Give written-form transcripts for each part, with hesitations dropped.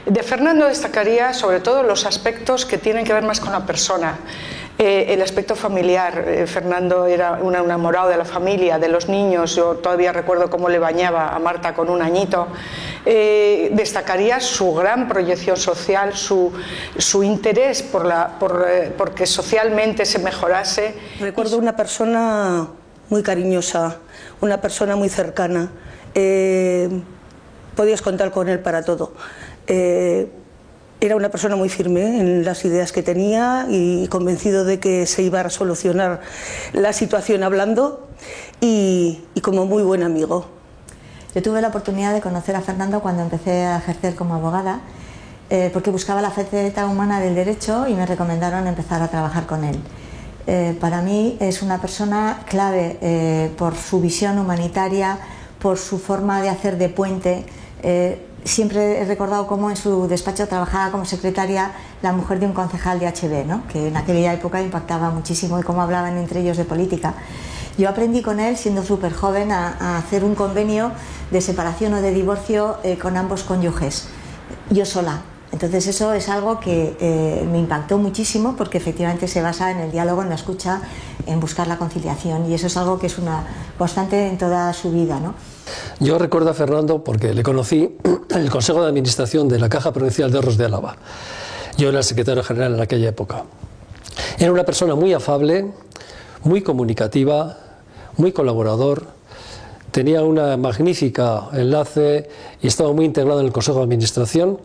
De Fernando destacaría sobre todo los aspectos que tienen que ver más con la persona. El aspecto familiar. Fernando era un enamorado de la familia, de los niños. Yo todavía recuerdo cómo le bañaba a Marta con un añito. Destacaría su gran proyección social, su interés porque socialmente se mejorase. Recuerdo una persona muy cariñosa, una persona muy cercana. Podías contar con él para todo. Era una persona muy firme en las ideas que tenía y convencido de que se iba a solucionar la situación hablando y como muy buen amigo. Yo tuve la oportunidad de conocer a Fernando cuando empecé a ejercer como abogada, porque buscaba la faceta humana del derecho y me recomendaron empezar a trabajar con él. Para mí es una persona clave por su visión humanitaria, por su forma de hacer de puente. Siempre he recordado cómo en su despacho trabajaba como secretaria la mujer de un concejal de HB, ¿no? Que en aquella época impactaba muchísimo y cómo hablaban entre ellos de política. Yo aprendí con él, siendo súper joven, a hacer un convenio de separación o de divorcio con ambos cónyuges, yo sola. Entonces eso es algo que me impactó muchísimo porque efectivamente se basa en el diálogo, en la escucha, en buscar la conciliación, y eso es algo que es una constante en toda su vida, ¿no? Yo recuerdo a Fernando porque le conocí en el Consejo de Administración de la Caja Provincial de Ahorros de Álava. Yo era el secretario general en aquella época. Era una persona muy afable, muy comunicativa, muy colaborador, tenía una magnífica enlace y estaba muy integrado en el Consejo de Administración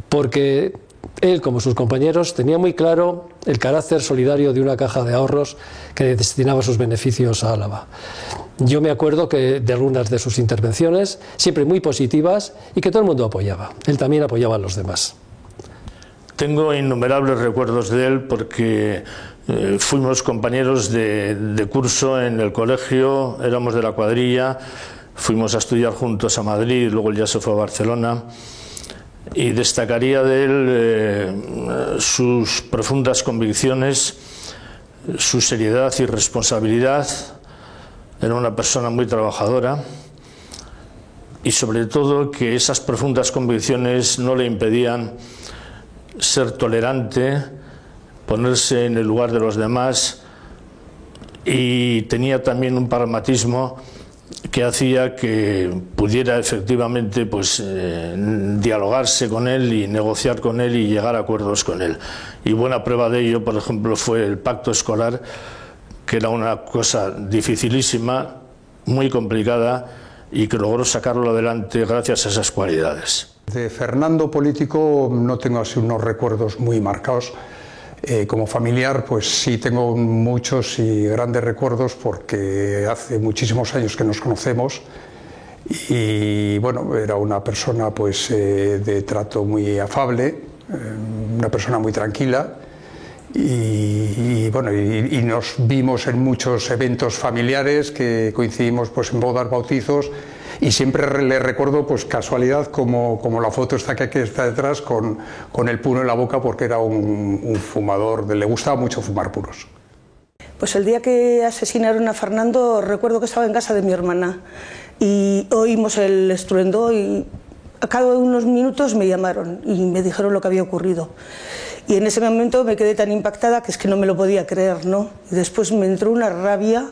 porque él, como sus compañeros, tenía muy claro el carácter solidario de una caja de ahorros que destinaba sus beneficios a Álava. Yo me acuerdo de algunas de sus intervenciones, siempre muy positivas, y que todo el mundo apoyaba. Él también apoyaba a los demás. Tengo innumerables recuerdos de él porque fuimos compañeros de curso en el colegio, éramos de la cuadrilla, fuimos a estudiar juntos a Madrid, luego él ya se fue a Barcelona. Y destacaría de él sus profundas convicciones, su seriedad y responsabilidad. Era una persona muy trabajadora y sobre todo que esas profundas convicciones no le impedían ser tolerante, ponerse en el lugar de los demás, y tenía también un pragmatismo que hacía que pudiera efectivamente dialogarse con él y negociar con él y llegar a acuerdos con él. Y buena prueba de ello, por ejemplo, fue el pacto escolar, que era una cosa dificilísima, muy complicada, y que logró sacarlo adelante gracias a esas cualidades. De Fernando político no tengo así unos recuerdos muy marcados. Como familiar, pues sí tengo muchos y grandes recuerdos porque hace muchísimos años que nos conocemos y bueno, era una persona pues de trato muy afable, una persona muy tranquila y bueno, y nos vimos en muchos eventos familiares que coincidimos pues en bodas, bautizos. Y siempre le recuerdo, pues casualidad, como la foto esta que está detrás, con el puro en la boca, porque era un fumador, le gustaba mucho fumar puros. Pues el día que asesinaron a Fernando, recuerdo que estaba en casa de mi hermana y oímos el estruendo y a cada unos minutos me llamaron y me dijeron lo que había ocurrido. Y en ese momento me quedé tan impactada que es que no me lo podía creer, ¿no? Y después me entró una rabia,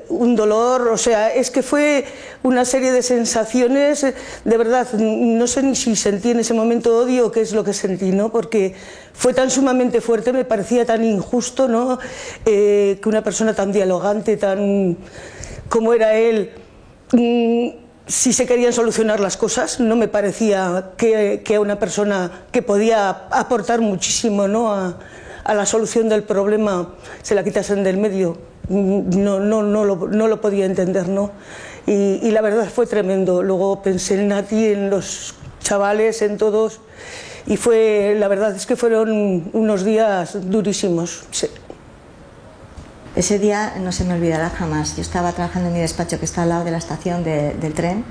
un dolor, o sea, es que fue una serie de sensaciones, de verdad, no sé ni si sentí en ese momento odio o qué es lo que sentí, ¿no? Porque fue tan sumamente fuerte, me parecía tan injusto, ¿no? Que una persona tan dialogante, tan como era él, si se querían solucionar las cosas, no me parecía que a una persona que podía aportar muchísimo, ¿no? a la solución del problema se la quitasen del medio. No lo podía entender, ¿no? Y la verdad fue tremendo. Luego pensé en Nati, en los chavales, en todos, y la verdad es que fueron unos días durísimos. Sí. Ese día no se me olvidará jamás. Yo estaba trabajando en mi despacho que está al lado de la estación del tren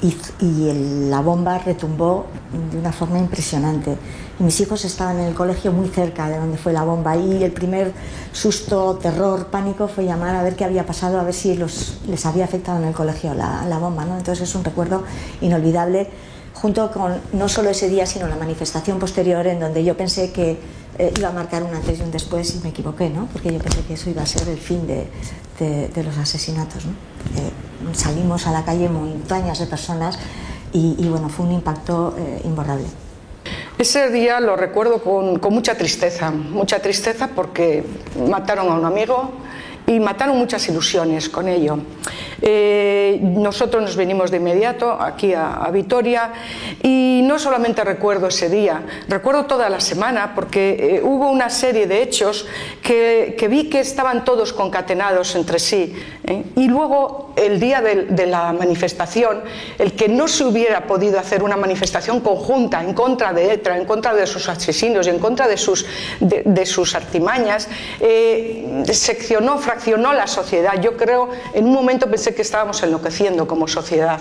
y la bomba retumbó de una forma impresionante. Y mis hijos estaban en el colegio muy cerca de donde fue la bomba y el primer susto, terror, pánico fue llamar a ver qué había pasado, a ver si les había afectado en el colegio la bomba, ¿no? Entonces es un recuerdo inolvidable junto con no solo ese día, sino la manifestación posterior, en donde yo pensé que iba a marcar un antes y un después, y me equivoqué, ¿no? Porque yo pensé que eso iba a ser el fin de los asesinatos, ¿no? Salimos a la calle montañas de personas y bueno, fue un impacto imborrable. Ese día lo recuerdo con mucha tristeza porque mataron a un amigo y mataron muchas ilusiones con ello. Nosotros nos venimos de inmediato aquí a Vitoria y no solamente recuerdo ese día, recuerdo toda la semana, porque hubo una serie de hechos que vi que estaban todos concatenados entre sí, y luego el día de la manifestación, el que no se hubiera podido hacer una manifestación conjunta en contra de ETA, en contra de sus asesinos y en contra de sus artimañas, fraccionó la sociedad. Yo creo, en un momento pensé que estábamos enloqueciendo como sociedad.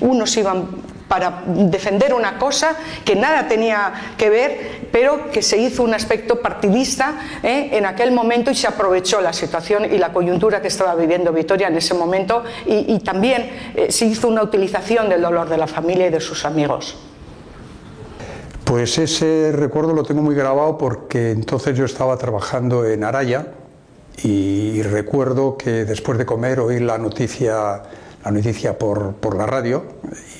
Unos iban para defender una cosa que nada tenía que ver, pero que se hizo un aspecto partidista en aquel momento, y se aprovechó la situación y la coyuntura que estaba viviendo Vitoria en ese momento, y también se hizo una utilización del dolor de la familia y de sus amigos. Pues ese recuerdo lo tengo muy grabado porque entonces yo estaba trabajando en Araya y recuerdo que después de comer oí la noticia por la radio,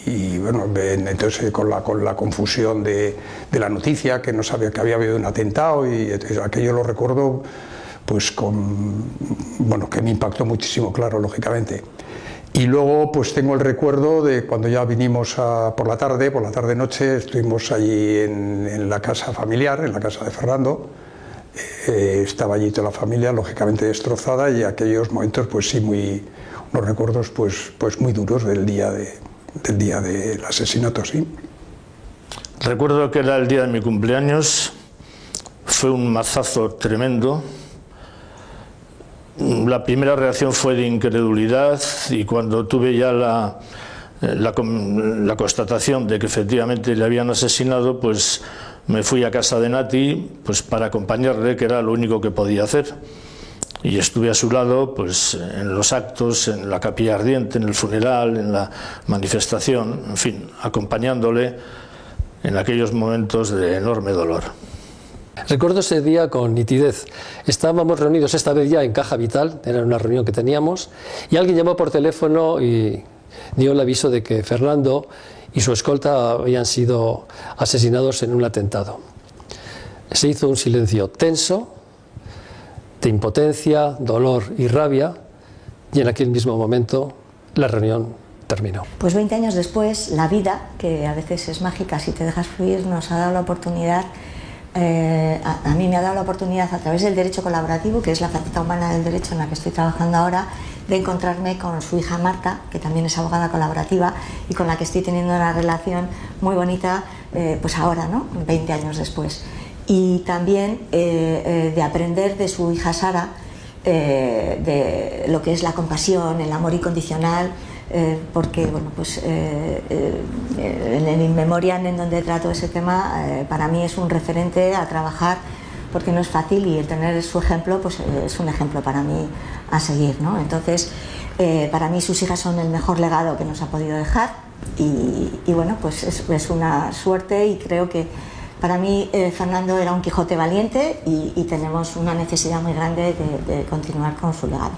y bueno, entonces con la confusión de la noticia, que no sabía que había habido un atentado, y aquello lo recuerdo pues bueno, que me impactó muchísimo, claro, lógicamente. Y luego pues tengo el recuerdo de cuando ya vinimos por la tarde noche, estuvimos allí en la casa familiar, en la casa de Fernando. Estaba allí toda la familia, lógicamente destrozada, y aquellos momentos pues sí, unos recuerdos pues muy duros del día del asesinato, sí. Recuerdo que era el día de mi cumpleaños, fue un mazazo tremendo. La primera reacción fue de incredulidad, y cuando tuve ya la constatación de que efectivamente le habían asesinado, pues me fui a casa de Nati pues para acompañarle, que era lo único que podía hacer. Y estuve a su lado pues en los actos, en la capilla ardiente, en el funeral, en la manifestación, en fin, acompañándole en aquellos momentos de enorme dolor. Recuerdo ese día con nitidez. Estábamos reunidos esta vez ya en Caja Vital, era una reunión que teníamos, y alguien llamó por teléfono y dio el aviso de que Fernando y su escolta habían sido asesinados en un atentado. Se hizo un silencio tenso, de impotencia, dolor y rabia, y en aquel mismo momento la reunión terminó. Pues 20 años después, la vida, que a veces es mágica si te dejas fluir, nos ha dado la oportunidad, a mí me ha dado la oportunidad, a través del derecho colaborativo, que es la faceta humana del derecho en la que estoy trabajando ahora, de encontrarme con su hija Marta, que también es abogada colaborativa y con la que estoy teniendo una relación muy bonita, pues ahora, ¿no? 20 años después. Y también de aprender de su hija Sara, de lo que es la compasión, el amor incondicional, porque bueno, pues en el In Memoriam, en donde trato ese tema, para mí es un referente a trabajar, porque no es fácil, y el tener su ejemplo pues es un ejemplo para mí a seguir, ¿no? Entonces para mí sus hijas son el mejor legado que nos ha podido dejar, y bueno, pues es una suerte, y creo que para mí Fernando era un Quijote valiente, y tenemos una necesidad muy grande de continuar con su legado.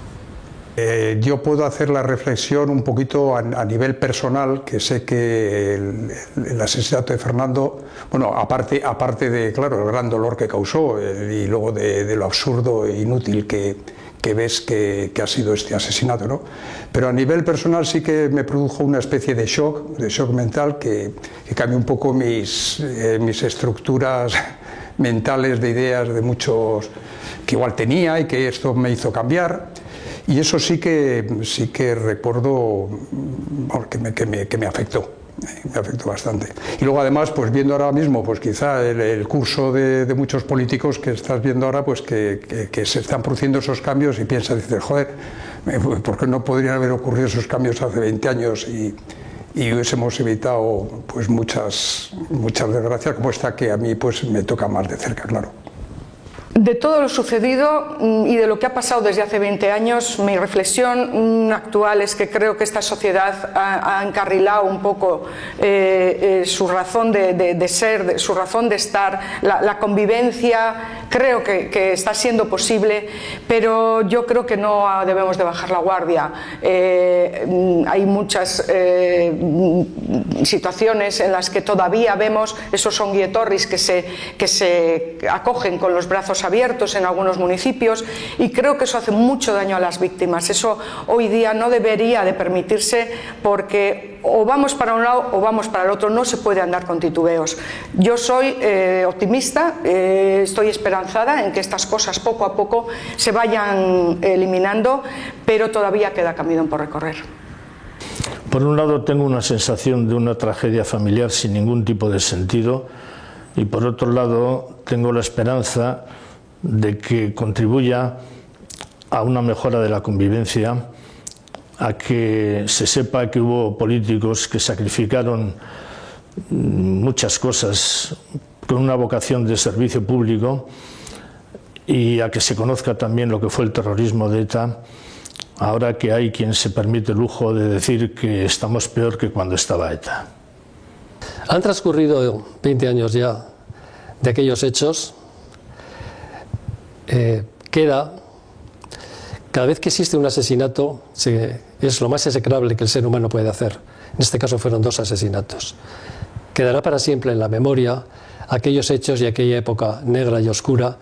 Yo puedo hacer la reflexión un poquito a nivel personal, que sé que el asesinato de Fernando, bueno, aparte de, claro, el gran dolor que causó, y luego de lo absurdo e inútil que ves que ha sido este asesinato, ¿no? Pero a nivel personal sí que me produjo una especie de shock mental que cambió un poco mis estructuras mentales de ideas de muchos que igual tenía, y que esto me hizo cambiar. Y eso sí que recuerdo, bueno, que me afectó bastante. Y luego además, pues viendo ahora mismo, pues quizá el curso de muchos políticos que estás viendo ahora, pues que se están produciendo esos cambios, y piensas, dices, joder, ¿por qué no podrían haber ocurrido esos cambios hace 20 años y hubiésemos evitado pues muchas desgracias como esta, que a mí pues me toca más de cerca, claro? De todo lo sucedido y de lo que ha pasado desde hace 20 años, mi reflexión actual es que creo que esta sociedad ha encarrilado un poco su razón de ser, su razón de estar, la convivencia. Creo que está siendo posible, pero yo creo que no debemos de bajar la guardia. Hay muchas situaciones en las que todavía vemos esos onguietorris que se acogen con los brazos abiertos en algunos municipios, y creo que eso hace mucho daño a las víctimas. Eso hoy día no debería de permitirse, porque o vamos para un lado o vamos para el otro, no se puede andar con titubeos. Yo soy optimista, estoy esperanzada en que estas cosas poco a poco se vayan eliminando, pero todavía queda camino por recorrer. Por un lado, tengo una sensación de una tragedia familiar sin ningún tipo de sentido, y por otro lado tengo la esperanza de que contribuya a una mejora de la convivencia, a que se sepa que hubo políticos que sacrificaron muchas cosas con una vocación de servicio público, y a que se conozca también lo que fue el terrorismo de ETA, ahora que hay quien se permite el lujo de decir que estamos peor que cuando estaba ETA. Han transcurrido 20 años ya de aquellos hechos. Cada vez que existe un asesinato es lo más execrable que el ser humano puede hacer. En este caso fueron 2 asesinatos. Quedará para siempre en la memoria aquellos hechos y aquella época negra y oscura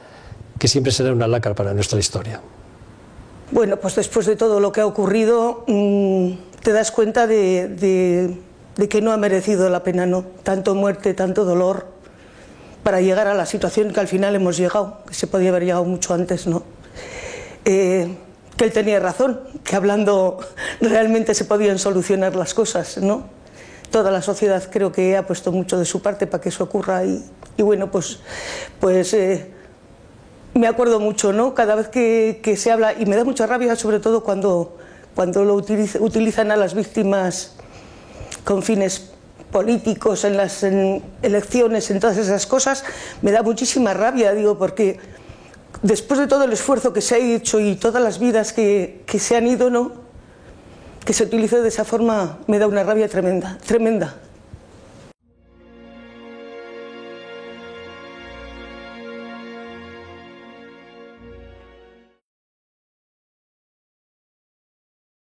que siempre será una lacra para nuestra historia. Bueno, pues después de todo lo que ha ocurrido, te das cuenta de que no ha merecido la pena, ¿no? Tanto muerte, tanto dolor, para llegar a la situación que al final hemos llegado, que se podía haber llegado mucho antes, ¿no? Que él tenía razón, que hablando realmente se podían solucionar las cosas, ¿no? Toda la sociedad creo que ha puesto mucho de su parte para que eso ocurra, y bueno, pues me acuerdo mucho, ¿no? Cada vez que se habla, y me da mucha rabia sobre todo cuando lo utilizan a las víctimas con fines políticos, en las elecciones, en todas esas cosas, me da muchísima rabia, digo, porque después de todo el esfuerzo que se ha hecho y todas las vidas que se han ido, ¿no?, que se utilice de esa forma, me da una rabia tremenda, tremenda.